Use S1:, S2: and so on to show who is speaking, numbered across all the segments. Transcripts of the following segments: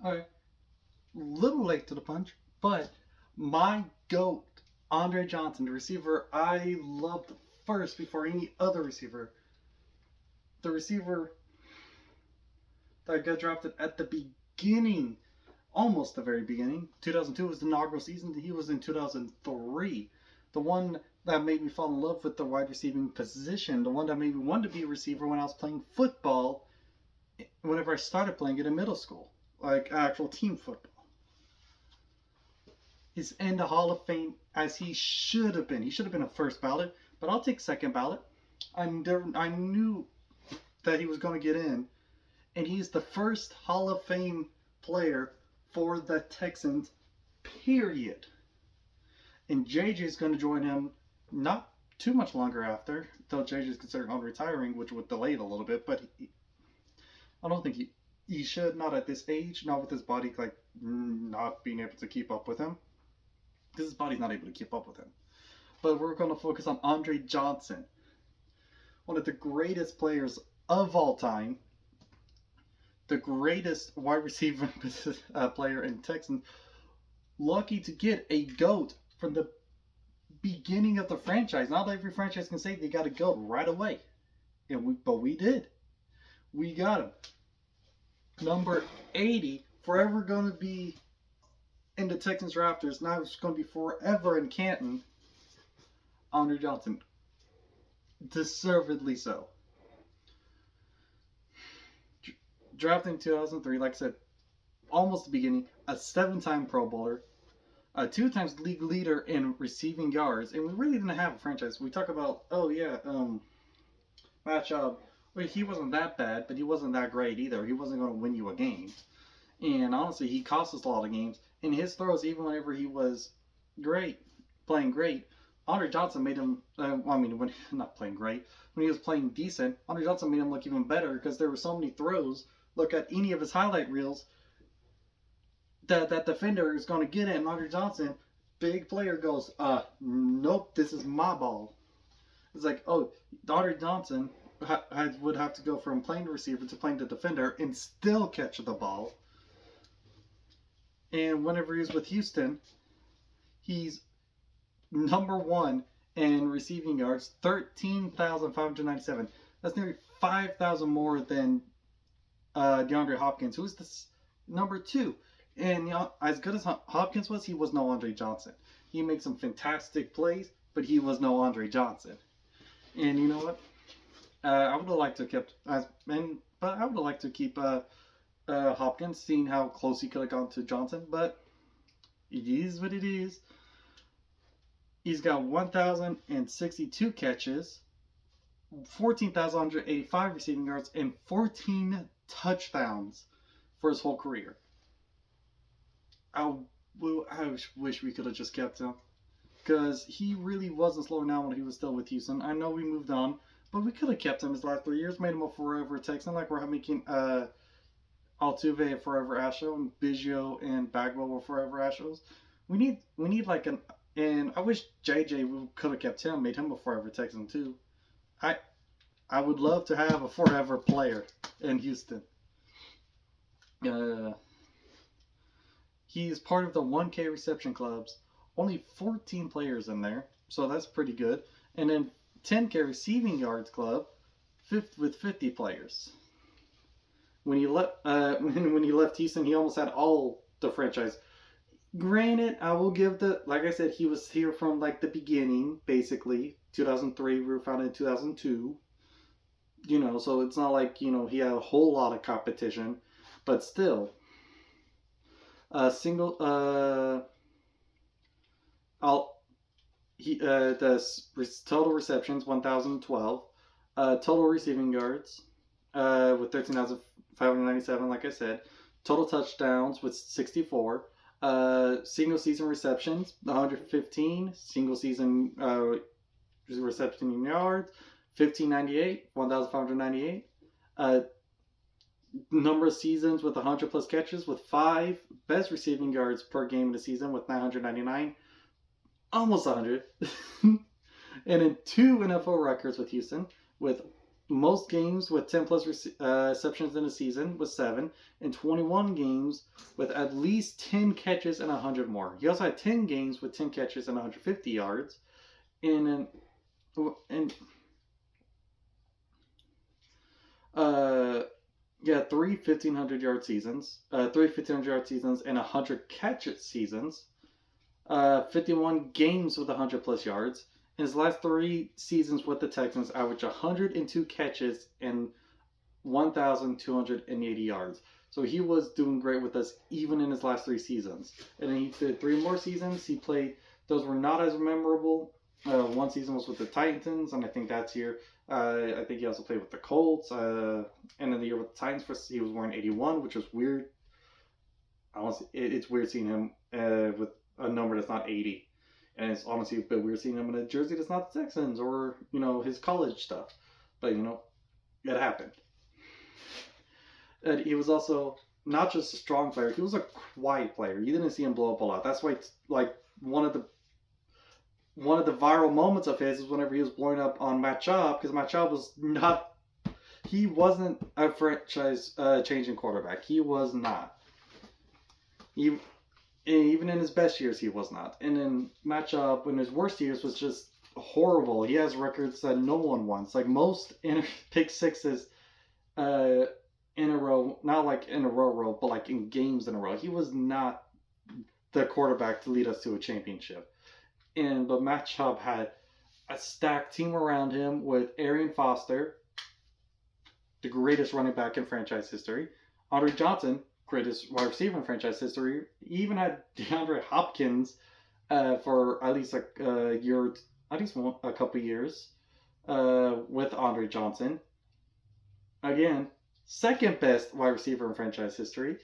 S1: All right, little late to the punch, but my GOAT, Andre Johnson, the receiver I loved first before any other receiver. The receiver that got drafted at the beginning, almost the very beginning. 2002 was the inaugural season. He was in 2003. The one that made me fall in love with the wide receiving position. The one that made me want to be a receiver when I was playing football. Whenever I started playing it in middle school, like actual team football. He's in the Hall of Fame as he should have been. He should have been a first ballot, but I'll take second ballot. I knew that he was going to get in, and he's the first Hall of Fame player for the Texans, period. And JJ is going to join him not too much longer after, though JJ is considered on retiring, which would delay it a little bit, but I don't think he should, not at this age, not with his body like not being able to keep up with him. Because his body's not able to keep up with him. But we're going to focus on Andre Johnson, one of the greatest players of all time, the greatest wide receiver player in Texans. Lucky to get a GOAT from the beginning of the franchise. Not every franchise can say they got a GOAT right away, but we did. We got him. Number 80, forever going to be in the Texans rafters. Now it's going to be forever in Canton. Andre Johnson. Deservedly so. Drafted in 2003, like I said, almost the beginning, a 7-time Pro Bowler, a 2 times league leader in receiving yards, and we really didn't have a franchise. We talk about, matchup. Well, he wasn't that bad, but he wasn't that great either. He wasn't going to win you a game. And honestly, he cost us a lot of games. And his throws, even whenever he was playing great, Andre Johnson made him, when not playing great, when he was playing decent, Andre Johnson made him look even better because there were so many throws. Look at any of his highlight reels that defender is going to get it, and Andre Johnson, big player, goes, nope, this is my ball. It's like, oh, Andre Johnson would have to go from playing the receiver to playing the defender and still catch the ball. And whenever he's with Houston, he's number 1 in receiving yards, 13,597. That's nearly 5,000 more than DeAndre Hopkins, who's the number 2. And as good as Hopkins was, he was no Andre Johnson. He made some fantastic plays, but he was no Andre Johnson. And you know what? I would have liked to keep Hopkins, seeing how close he could have gone to Johnson, but it is what it is. He's got 1,062 catches, 14,185 receiving yards, and 14 touchdowns for his whole career. I wish we could have just kept him, because he really wasn't slowing down when he was still with Houston. I know we moved on, but we could have kept him his last 3 years, made him a forever Texan, like we're making Altuve a forever Astro, and Biggio and Bagwell were forever Astros. We need like and I wish JJ, we could have kept him, made him a forever Texan too. I would love to have a forever player in Houston. He's part of the 1K reception clubs. Only 14 players in there, so that's pretty good. And then 10K receiving yards club, with 50 players. When he left Houston, he almost had all the franchise. Granted, I will give like I said, he was here from like the beginning, basically. 2003, we were founded in 2002. So it's not like, he had a whole lot of competition, but still. The total receptions 1,012, total receiving yards with 13,597, like I said, total touchdowns with 64, single season receptions 115, single season reception yards 1,598, 1,598, number of seasons with 100 plus catches with 5, best receiving yards per game in the season with 999, almost 100, and then 2 NFL records with Houston with most games with 10 plus receptions in a season was 7, and 21 games with at least 10 catches and 100 more. He also had 10 games with 10 catches and 150 yards. And yeah, three 1,500-yard seasons, and 100 catches seasons. 51 games with 100 plus yards. In his last 3 seasons with the Texans, averaged 102 catches and 1,280 yards. So he was doing great with us even in his last 3 seasons. And then he did 3 more seasons. He played; those were not as memorable. One season was with the Titans, and I think that's year. I think he also played with the Colts. And in the year with the Titans, he was wearing 81, which was weird. Honestly, it's weird seeing him with a number that's not 80. And it's honestly a bit weird seeing him in a jersey that's not the Texans or, his college stuff. But, it happened. And he was also not just a strong player, he was a quiet player. You didn't see him blow up a lot. That's why, like, one of the viral moments of his is whenever he was blowing up on Matt Schaub, because Matt Schaub he wasn't a franchise changing quarterback. He was not. Even in his best years, he was not. And then Matt Schaub, in his worst years, was just horrible. He has records that no one wants. Like most pick sixes in a row, not like in a row, but like in games in a row. He was not the quarterback to lead us to a championship. But Matt Schaub had a stacked team around him with Arian Foster, the greatest running back in franchise history, Andre Johnson, greatest wide receiver in franchise history. He even had DeAndre Hopkins for at least a year, at least a couple years with Andre Johnson. Again, second best wide receiver in franchise history.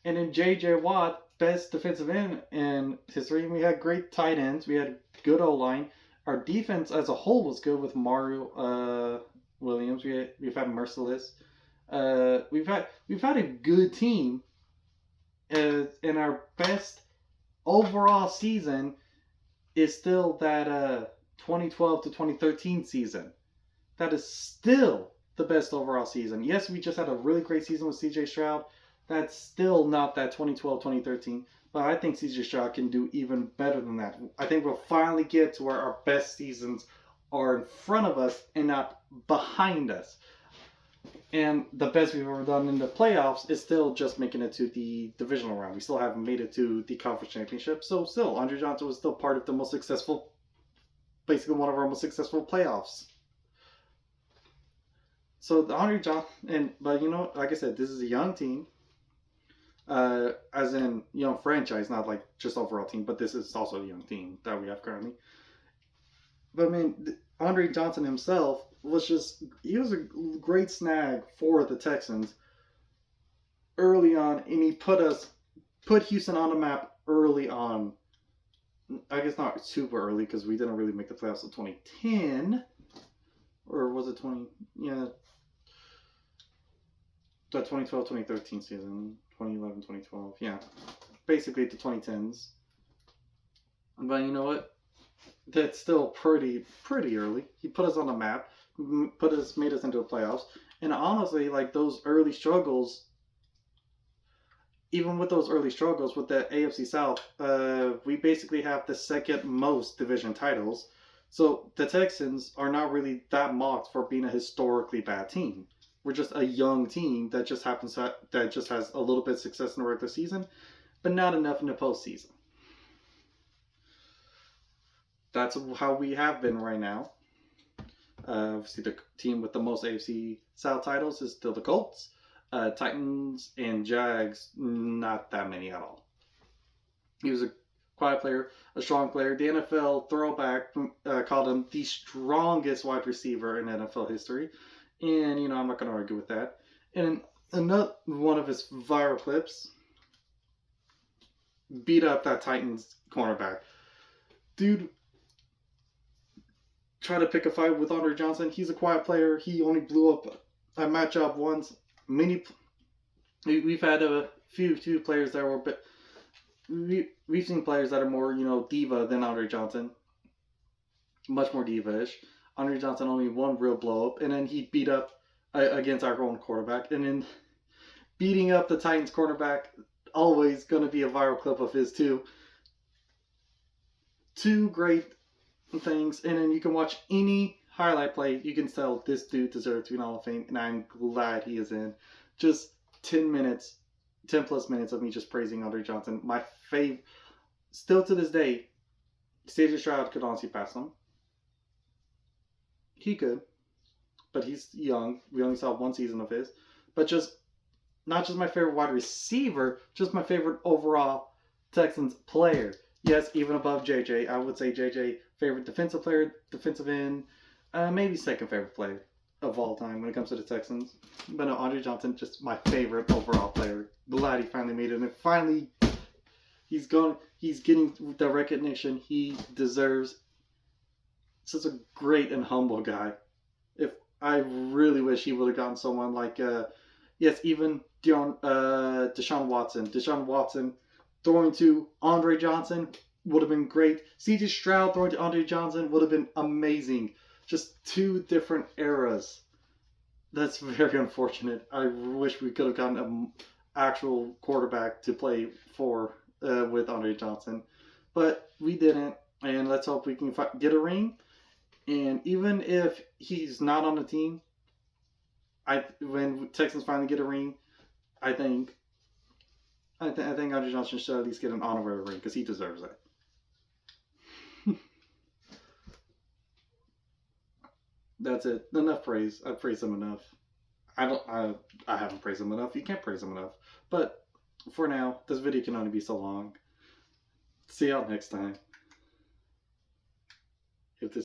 S1: And then J.J. Watt, best defensive end in history. And we had great tight ends. We had good O-line. Our defense as a whole was good with Mario Williams. We've had Merciless. We've had a good team. And our best overall season is still that 2012 to 2013 season. That is still the best overall season. Yes, we just had a really great season with C.J. Stroud. That's still not that 2012-2013. But I think C.J. Stroud can do even better than that. I think we'll finally get to where our best seasons are in front of us and not behind us. And the best we've ever done in the playoffs is still just making it to the divisional round. We still haven't made it to the conference championship. So still, Andre Johnson was still part of the most successful, basically one of our most successful playoffs. So the Andre Johnson, but like I said, this is a young team. As in young franchise, not like just overall team, but this is also a young team that we have currently. But Andre Johnson himself he was a great snag for the Texans early on, and he put Houston on the map early on. I guess not super early because we didn't really make the playoffs in 2010, or was it 20? Yeah, the 2012-2013 season, 2011-2012. Yeah, basically the 2010s. But you know what? That's still pretty early. He put us on the map, made us into the playoffs, and honestly, like those early struggles. Even with those early struggles with the AFC South, we basically have the second most division titles. So the Texans are not really that mocked for being a historically bad team. We're just a young team that just has a little bit of success in the regular season, but not enough in the postseason. That's how we have been right now. Obviously, the team with the most AFC South titles is still the Colts. Titans and Jags, not that many at all. He was a quiet player, a strong player. The NFL throwback called him the strongest wide receiver in NFL history. And, I'm not going to argue with that. And another one of his viral clips beat up that Titans cornerback. Dude, try to pick a fight with Andre Johnson. He's a quiet player. He only blew up a matchup once. We've had a few players that were, but we've seen players that are more, diva than Andre Johnson. Much more diva-ish. Andre Johnson only one real blow up, and then he beat up against our own quarterback, and then beating up the Titans cornerback. Always going to be a viral clip of his too. Two great things, and then you can watch any highlight play. You can tell this dude deserves to be in Hall of Fame, and I'm glad he is in. Just 10 minutes, 10 plus minutes of me just praising Andre Johnson. My fave, still to this day, CJ Stroud could honestly pass him. He could, but he's young. We only saw one season of his. But just, not just my favorite wide receiver, just my favorite overall Texans player. Yes, even above JJ. I would say JJ, favorite defensive player, defensive end, maybe second favorite player of all time when it comes to the Texans. But no, Andre Johnson, just my favorite overall player. Glad he finally made it. And finally, he's getting the recognition he deserves. Such a great and humble guy. If I really wish he would have gotten someone like, yes, even Deshaun Watson. Deshaun Watson throwing to Andre Johnson would have been great. CJ Stroud throwing to Andre Johnson would have been amazing. Just two different eras. That's very unfortunate. I wish we could have gotten an actual quarterback to play for with Andre Johnson. But we didn't. And let's hope we can get a ring. And even if he's not on the team, when Texans finally get a ring, I think Andre Johnson should at least get an honorary ring because he deserves it. That's it. Enough praise. I've praised him enough. I haven't praised him enough. You can't praise him enough. But for now, this video can only be so long. See y'all next time.